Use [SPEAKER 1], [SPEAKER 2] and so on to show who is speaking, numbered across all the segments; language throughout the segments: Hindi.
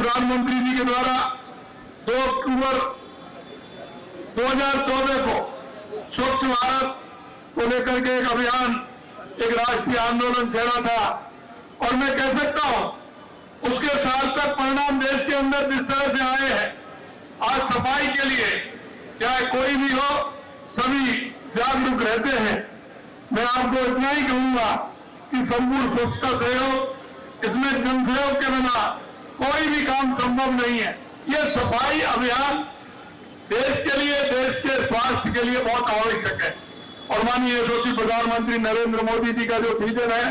[SPEAKER 1] प्रधानमंत्री जी के द्वारा 2 अक्टूबर 2014 को स्वच्छ भारत को लेकर के एक अभियान, एक राष्ट्रीय आंदोलन छेड़ा था। और मैं कह सकता हूं उसके सार्थक परिणाम देश के अंदर जिस तरह से आए हैं, आज सफाई के लिए चाहे कोई भी हो सभी जागरूक रहते हैं। मैं आपको इतना ही कहूंगा कि संपूर्ण स्वच्छता सहयोग, इसमें जनसहयोग के बिना कोई भी काम संभव नहीं है। ये सफाई अभियान देश के लिए, देश के स्वास्थ्य के लिए बहुत आवश्यक है। और माननीय यशस्वी प्रधानमंत्री नरेंद्र मोदी जी का जो विजन है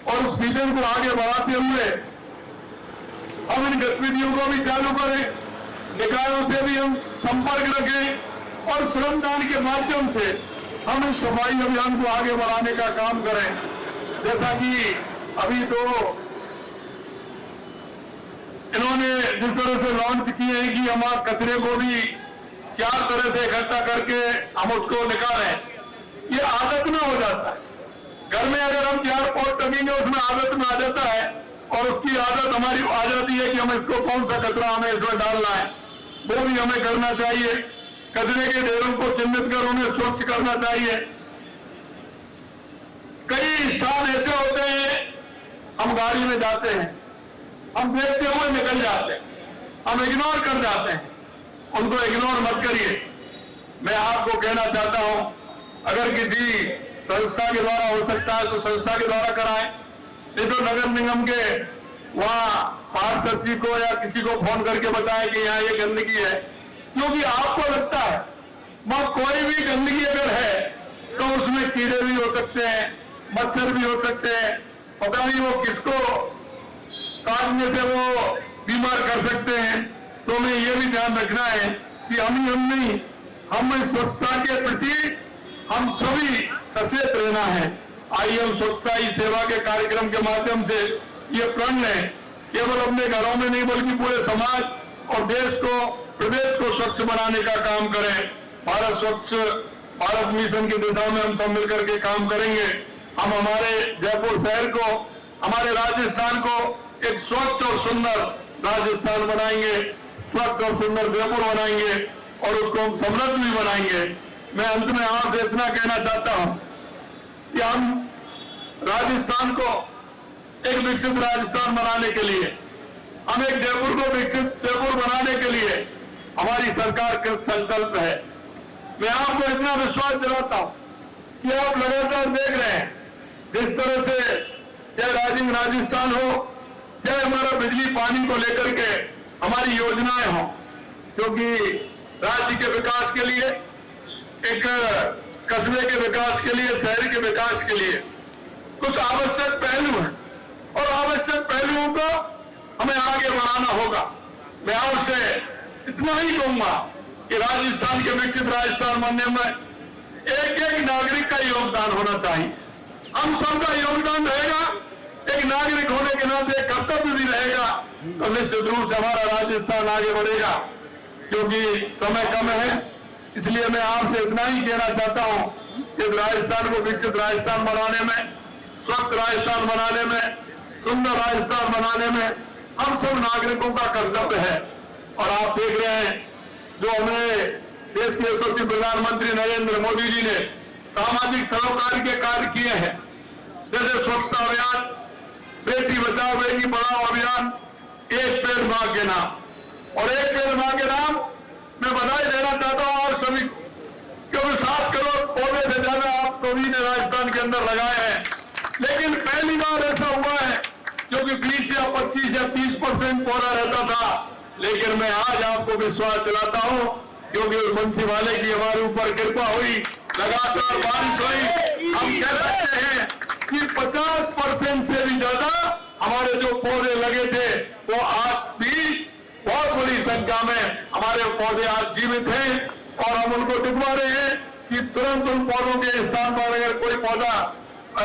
[SPEAKER 1] और उस विजन को आगे बढ़ाते हुए हम इन गतिविधियों को भी चालू करें, निकायों से भी हम संपर्क रखें और श्रमदान के माध्यम से हम इस सफाई अभियान को आगे बढ़ाने का काम करें। जैसा कि अभी तो इन्होंने जिस तरह से लॉन्च किए हैं कि हम कचरे को भी 4 तरह से इकट्ठा करके हम उसको निकालें, ये आदत में हो जाता है। घर में अगर हम 4 पॉट टंगेंगे उसमें आदत में आ जाता है और उसकी आदत हमारी आ जाती है कि हम इसको कौन सा कचरा हमें इसमें डालना है, वो भी हमें करना चाहिए। कचरे के ढेरों को चिन्हित कर उन्हें स्वच्छ करना चाहिए। कई स्थान ऐसे होते हैं हम गाड़ी में जाते हैं, हम देखते हुए निकल जाते हैं, हम इग्नोर कर जाते हैं, उनको इग्नोर मत करिए। मैं आपको कहना चाहता हूं अगर किसी संस्था के द्वारा हो सकता है तो संस्था के द्वारा कराएं, नहीं तो नगर निगम के वहां पार्षद को या किसी को फोन करके बताएं कि यहाँ ये गंदगी है। क्योंकि आपको लगता है वहां कोई भी गंदगी अगर है तो उसमें कीड़े भी हो सकते हैं, मच्छर भी हो सकते हैं, पता नहीं वो किसको काटने से वो बीमार कर सकते हैं। तो हमें ये भी ध्यान रखना है कि हम नहीं, हम स्वच्छता के प्रति हम सभी सचेत रहना है। आइए हम स्वच्छता ही सेवा के कार्यक्रम के माध्यम से ये प्रण है केवल अपने घरों में नहीं बल्कि पूरे समाज और देश को, प्रदेश को स्वच्छ बनाने का काम करें। भारत स्वच्छ भारत मिशन की दिशा में हम सब मिलकर के काम करेंगे। हम हमारे जयपुर शहर को, हमारे राजस्थान को एक स्वच्छ और सुंदर राजस्थान बनाएंगे, स्वच्छ और सुंदर जयपुर बनाएंगे और उसको हम समृद्ध भी बनाएंगे। मैं अंत में आपसे इतना कहना चाहता हूं कि हम राजस्थान को एक विकसित राजस्थान बनाने के लिए, हम एक जयपुर को विकसित जयपुर बनाने के लिए हमारी सरकार का संकल्प है। मैं आपको इतना विश्वास दिलाता हूं कि आप लगातार देख रहे हैं जिस तरह से चाहे राजस्थान हो, चाहे हमारा बिजली पानी को लेकर के हमारी योजनाएं हो, क्योंकि राज्य के विकास के लिए, एक कस्बे के विकास के लिए, शहर के विकास के लिए कुछ आवश्यक पहलू हैं और आवश्यक पहलुओं को हमें आगे बढ़ाना होगा। मैं आपसे इतना ही कहूंगा कि राजस्थान के विकसित राजस्थान बनने में एक नागरिक का योगदान होना चाहिए। हम सबका योगदान रहेगा, एक नागरिक होने के नाते कर्तव्य भी रहेगा, तो निश्चित रूप से हमारा राजस्थान आगे बढ़ेगा। क्योंकि समय कम है, इसलिए मैं आपसे इतना ही कहना चाहता हूं कि राजस्थान को विकसित राजस्थान बनाने में, स्वच्छ राजस्थान बनाने में, सुंदर राजस्थान बनाने में हम सब नागरिकों का कर्तव्य है। और आप देख रहे हैं जो हमें देश के यशस्वी प्रधानमंत्री नरेंद्र मोदी जी ने सामाजिक सरोकार के कार्य किए हैं, जैसे स्वच्छता अभियान, बेटी बचाओ बेटी पढ़ाओ अभियान, एक पेड़ मां के नाम। और एक पेड़ मां के नाम मैं बधाई देना चाहता हूं आप सभी को, क्योंकि 7 करोड़ पौधे से ज्यादा आप सभी ने राजस्थान के अंदर लगाए हैं। लेकिन पहली बार ऐसा हुआ है जो कि 20 या 25 या 30% पौधा रहता था। लेकिन मैं आज आपको विश्वास दिलाता हूं, क्योंकि उस बंसी वाले की हमारे ऊपर कृपा हुई, लगातार बारिश हुई, हम कह सकते हैं कि 50% से भी ज्यादा हमारे जो पौधे लगे थे वो आज भी बहुत बड़ी संख्या में हमारे पौधे आज जीवित हैं। और हम उनको दिखवा रहे हैं कि तुरंत उन पौधों के स्थान पर अगर कोई पौधा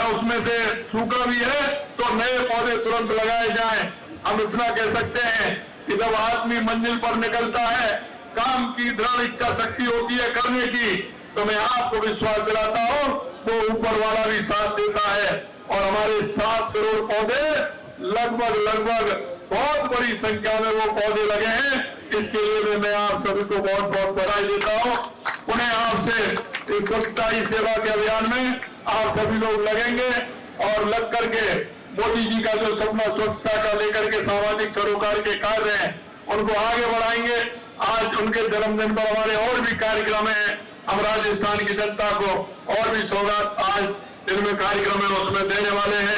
[SPEAKER 1] उसमें से सूखा भी है तो नए पौधे तुरंत लगाए जाएं। हम इतना कह सकते हैं कि जब आदमी मंजिल पर निकलता है, काम की दृढ़ इच्छा शक्ति होती है करने की, तो मैं आपको विश्वास दिलाता हूं वो ऊपर वाला भी साथ देता है। और हमारे 7 करोड़ पौधे लगभग बहुत बड़ी संख्या में वो पौधे लगे हैं। इसके लिए मैं आप सभी को बहुत बहुत बधाई देता हूं। उन्हें आपसे इस स्वच्छता ही सेवा के अभियान में आप सभी लोग लगेंगे और लग करके मोदी जी का जो सपना स्वच्छता का लेकर के सामाजिक सरोकार के कार्य हैं उनको आगे बढ़ाएंगे। आज उनके जन्मदिन पर हमारे और भी कार्यक्रम है। हम राजस्थान की जनता को और भी सौगात आज इनमें कार्यक्रम है उसमें देने वाले हैं।